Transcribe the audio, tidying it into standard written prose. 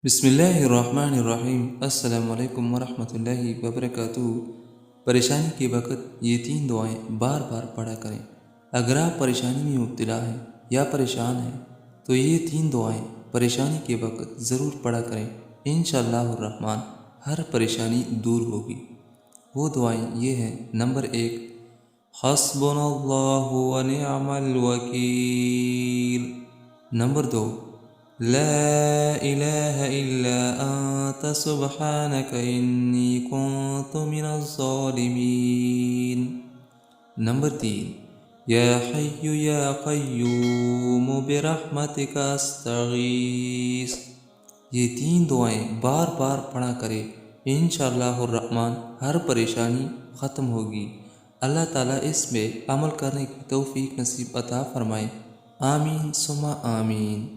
بسم اللہ الرحمن الرحیم۔ السلام علیکم ورحمۃ اللہ وبرکاتہ۔ پریشانی کے وقت یہ تین دعائیں بار بار پڑھا کریں۔ اگر آپ پریشانی میں مبتلا ہیں یا پریشان ہیں تو یہ تین دعائیں پریشانی کے وقت ضرور پڑھا کریں۔ انشاءاللہ الرحمن ہر پریشانی دور ہوگی۔ وہ دعائیں یہ ہیں: نمبر 1، حسبنا اللہ ونعم الوکیل۔ نمبر 2، لا الہ الا انت سبحانک انی کنت من الظالمین۔ نمبر 3، یا حی یا قیوم برحمتک استغیث۔ یہ تین دعائیں بار بار پڑھا کرے، انشاءاللہ الرحمن ہر پریشانی ختم ہوگی۔ اللہ تعالیٰ اس میں عمل کرنے کی توفیق نصیب عطا فرمائے۔ آمین ثم آمین۔